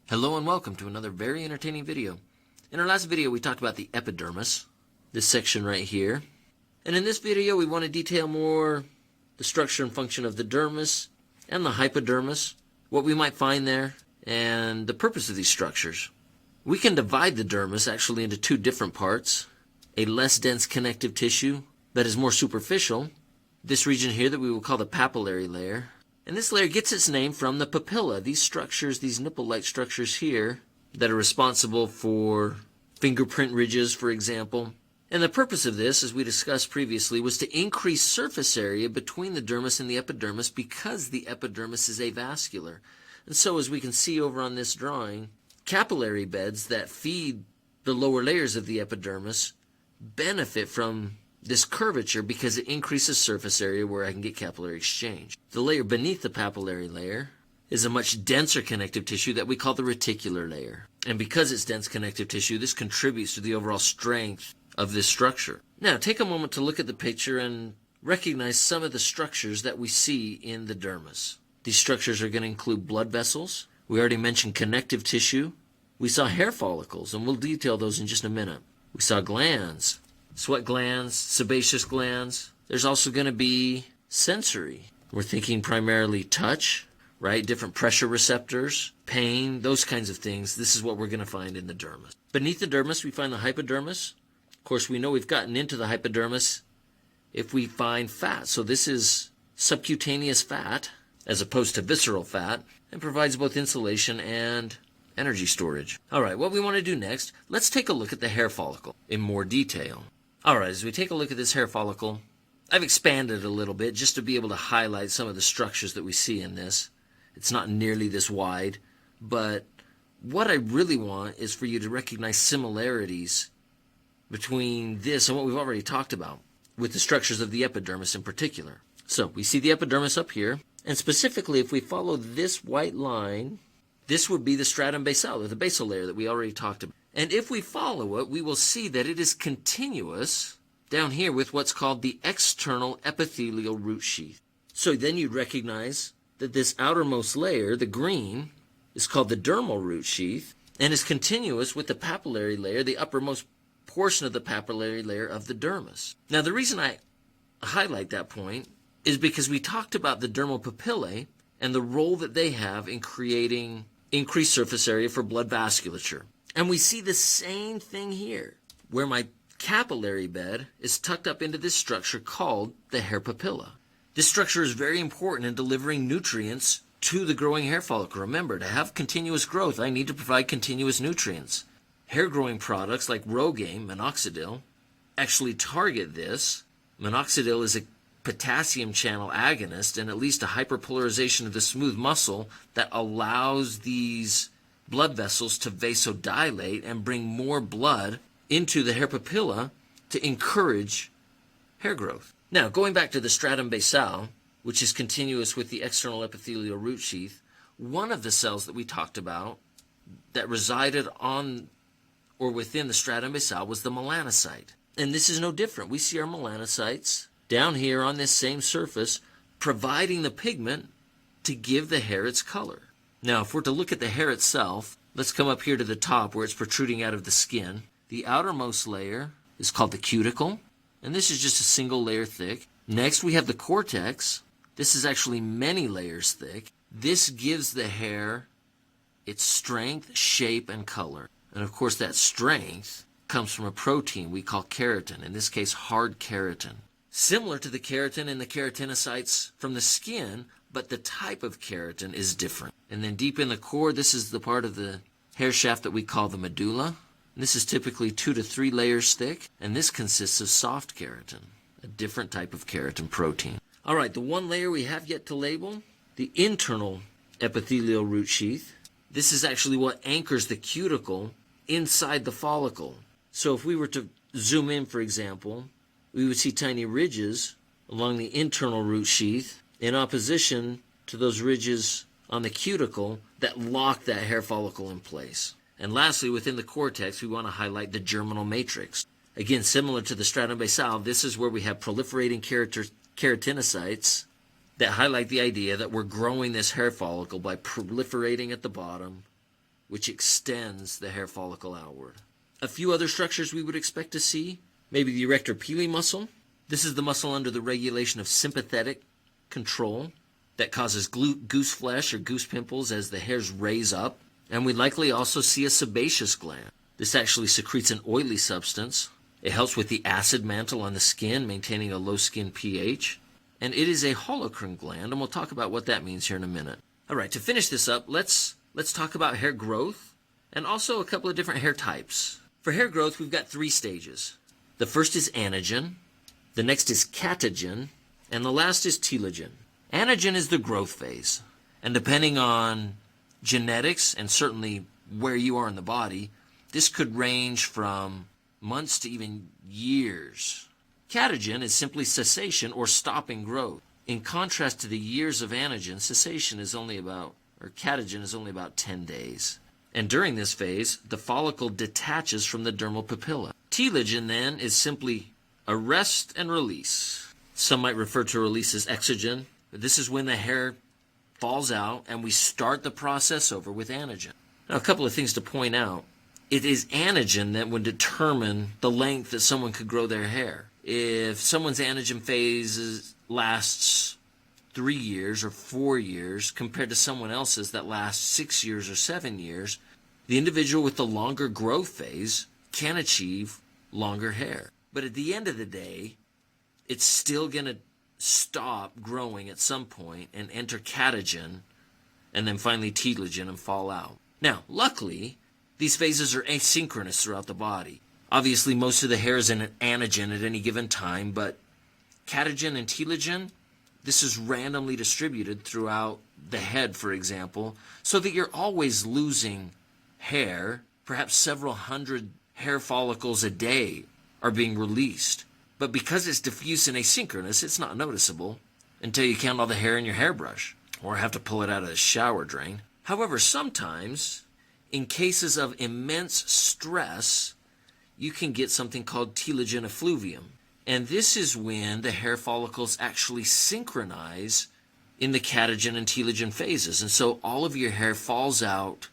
Hello and welcome to another very entertaining video. In our last video we talked about the epidermis, this section right here. And in this video we want to detail more the structure and function of the dermis and the hypodermis, what we might find there, and the purpose of these structures. We can divide the dermis actually into two different parts. A less dense connective tissue that is more superficial, this region here that we will call the papillary layer. And this layer gets its name from the papilla, these structures, these nipple-like structures here that are responsible for fingerprint ridges, for example. And the purpose of this, as we discussed previously, was to increase surface area between the dermis and the epidermis because the epidermis is avascular. And so as we can see over on this drawing, capillary beds that feed the lower layers of the epidermis benefit from this curvature because it increases surface area where I can get capillary exchange. The layer beneath the papillary layer is a much denser connective tissue that we call the reticular layer. And because it's dense connective tissue, this contributes to the overall strength of this structure. Now, take a moment to look at the picture and recognize some of the structures that we see in the dermis. These structures are going to include blood vessels. We already mentioned connective tissue. We saw hair follicles, and we'll detail those in just a minute. We saw glands. Sweat glands, sebaceous glands. There's also going to be sensory. We're thinking primarily touch, right? Different pressure receptors, pain, those kinds of things. This is what we're going to find in the dermis. Beneath the dermis, we find the hypodermis. Of course, we know we've gotten into the hypodermis if we find fat. So this is subcutaneous fat as opposed to visceral fat and provides both insulation and energy storage. All right, what we want to do next, let's take a look at the hair follicle in more detail. All right, as we take a look at this hair follicle, I've expanded it a little bit just to be able to highlight some of the structures that we see in this. It's not nearly this wide, but what I really want is for you to recognize similarities between this and what we've already talked about with the structures of the epidermis in particular. So we see the epidermis up here, and specifically if we follow this white line, this would be the stratum basale, or the basal layer that we already talked about. And if we follow it, we will see that it is continuous down here with what's called the external epithelial root sheath. So then you'd recognize that this outermost layer, the green, is called the dermal root sheath and is continuous with the papillary layer, the uppermost portion of the papillary layer of the dermis. Now the reason I highlight that point is because we talked about the dermal papillae and the role that they have in creating increased surface area for blood vasculature. And we see the same thing here, where my capillary bed is tucked up into this structure called the hair papilla. This structure is very important in delivering nutrients to the growing hair follicle. Remember, to have continuous growth, I need to provide continuous nutrients. Hair growing products like Rogaine, minoxidil, actually target this. Minoxidil is a potassium channel agonist and at least a hyperpolarization of the smooth muscle that allows these blood vessels to vasodilate and bring more blood into the hair papilla to encourage hair growth. Now, going back to the stratum basale, which is continuous with the external epithelial root sheath, one of the cells that we talked about that resided on or within the stratum basale was the melanocyte. And this is no different. We see our melanocytes down here on this same surface providing the pigment to give the hair its color. Now, if we're to look at the hair itself, let's come up here to the top where it's protruding out of the skin. The outermost layer is called the cuticle, and this is just a single layer thick. Next, we have the cortex. This is actually many layers thick. This gives the hair its strength, shape, and color. And of course, that strength comes from a protein we call keratin, in this case, hard keratin. Similar to the keratin and the keratinocytes from the skin, but the type of keratin is different. And then deep in the core, this is the part of the hair shaft that we call the medulla. And this is typically 2 to 3 layers thick, and this consists of soft keratin, a different type of keratin protein. All right, the one layer we have yet to label, the internal epithelial root sheath. This is actually what anchors the cuticle inside the follicle. So if we were to zoom in, for example, we would see tiny ridges along the internal root sheath in opposition to those ridges on the cuticle that lock that hair follicle in place. And lastly, within the cortex, we want to highlight the germinal matrix. Again, similar to the stratum basale, this is where we have proliferating keratinocytes that highlight the idea that we're growing this hair follicle by proliferating at the bottom which extends the hair follicle outward. A few other structures we would expect to see, maybe the erector pili muscle. This is the muscle under the regulation of sympathetic control that causes goose flesh or goose pimples as the hairs raise up. And we likely also see a sebaceous gland. This actually secretes an oily substance. It helps with the acid mantle on the skin, maintaining a low skin pH. And it is a holocrine gland, and we'll talk about what that means here in a minute. All right, to finish this up, let's talk about hair growth and also a couple of different hair types. For hair growth, we've got 3 stages. The first is anagen, the next is catagen, and the last is telogen. Anagen is the growth phase, and depending on genetics and certainly where you are in the body, this could range from months to even years. Catagen is simply cessation or stopping growth. In contrast to the years of anagen, catagen is only about 10 days. And during this phase, the follicle detaches from the dermal papilla. Telogen then is simply a rest and release. Some might refer to release as exogen. This is when the hair falls out and we start the process over with anagen. Now, a couple of things to point out. It is anagen that would determine the length that someone could grow their hair. If someone's anagen phase lasts 3 years or 4 years compared to someone else's that lasts 6 years or 7 years, the individual with the longer growth phase can achieve longer hair. But at the end of the day, it's still going to stop growing at some point and enter catagen and then finally telogen and fall out. Now, luckily, these phases are asynchronous throughout the body. Obviously, most of the hair is in an anagen at any given time, but catagen and telogen, this is randomly distributed throughout the head, for example, so that you're always losing hair. Perhaps several hundred hair follicles a day are being released. But because it's diffuse and asynchronous, it's not noticeable until you count all the hair in your hairbrush or have to pull it out of the shower drain. However, sometimes, in cases of immense stress, you can get something called telogen effluvium. And this is when the hair follicles actually synchronize in the catagen and telogen phases. And so all of your hair falls out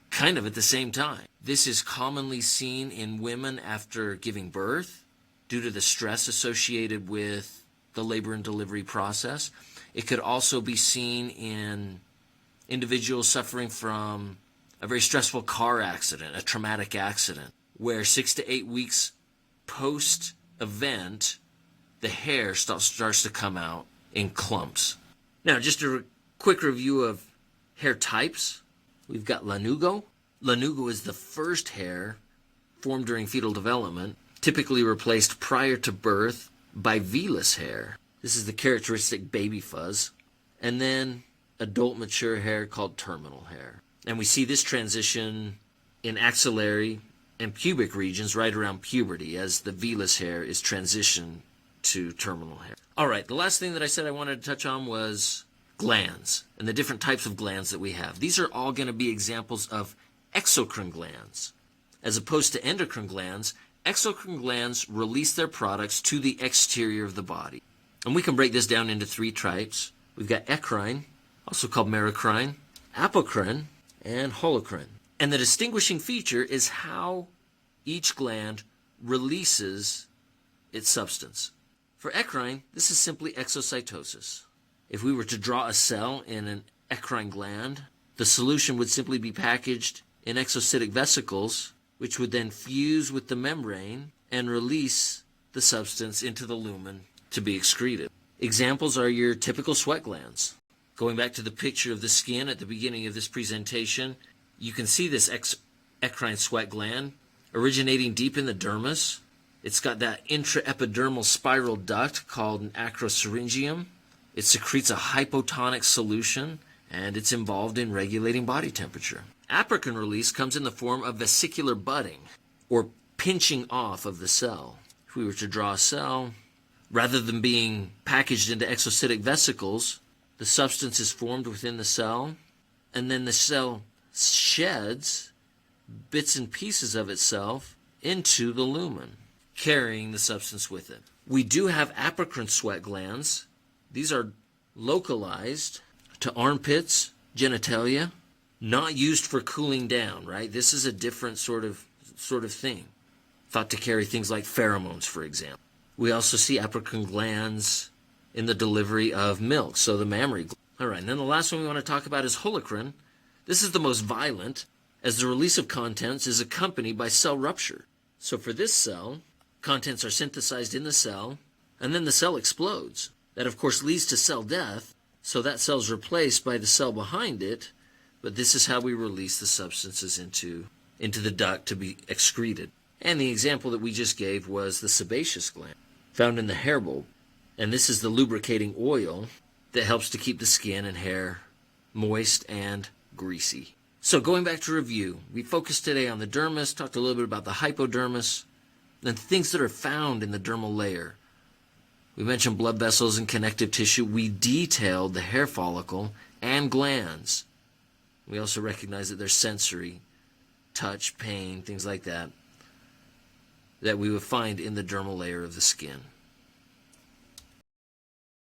kind of at the same time. This is commonly seen in women after giving birth due to the stress associated with the labor and delivery process. It could also be seen in individuals suffering from a very stressful car accident, a traumatic accident, where 6 to 8 weeks post-event, the hair starts to come out in clumps. Now, just a quick review of hair types. We've got lanugo. Lanugo is the first hair formed during fetal development, typically replaced prior to birth by vellus hair. This is the characteristic baby fuzz. And then adult mature hair called terminal hair. And we see this transition in axillary and pubic regions right around puberty as the vellus hair is transitioned to terminal hair. All right, the last thing that I said I wanted to touch on was glands and the different types of glands that we have. These are all going to be examples of exocrine glands. As opposed to endocrine glands, exocrine glands release their products to the exterior of the body. And we can break this down into 3 types. We've got eccrine, also called merocrine, apocrine, and holocrine. And the distinguishing feature is how each gland releases its substance. For eccrine, this is simply exocytosis. If we were to draw a cell in an eccrine gland, the solution would simply be packaged in exocytic vesicles, which would then fuse with the membrane and release the substance into the lumen to be excreted. Examples are your typical sweat glands. Going back to the picture of the skin at the beginning of this presentation, you can see this eccrine sweat gland originating deep in the dermis. It's got that intraepidermal spiral duct called an acrosyringium. It secretes a hypotonic solution, and it's involved in regulating body temperature. Apocrine release comes in the form of vesicular budding, or pinching off of the cell. If we were to draw a cell, rather than being packaged into exocytic vesicles, the substance is formed within the cell, and then the cell sheds bits and pieces of itself into the lumen, carrying the substance with it. We do have apocrine sweat glands. These are localized to armpits, genitalia, not used for cooling down, right? This is a different sort of thing. Thought to carry things like pheromones, for example. We also see apocrine glands in the delivery of milk, so the mammary gland. All right, and then the last one we want to talk about is holocrine. This is the most violent, as the release of contents is accompanied by cell rupture. So for this cell, contents are synthesized in the cell, and then the cell explodes. That, of course, leads to cell death, so that cell is replaced by the cell behind it, but this is how we release the substances into the duct to be excreted. And the example that we just gave was the sebaceous gland, found in the hair bulb. And this is the lubricating oil that helps to keep the skin and hair moist and greasy. So going back to review, we focused today on the dermis, talked a little bit about the hypodermis, and things that are found in the dermal layer. We mentioned blood vessels and connective tissue. We detailed the hair follicle and glands. We also recognize that there's sensory, touch, pain, things like that we would find in the dermal layer of the skin.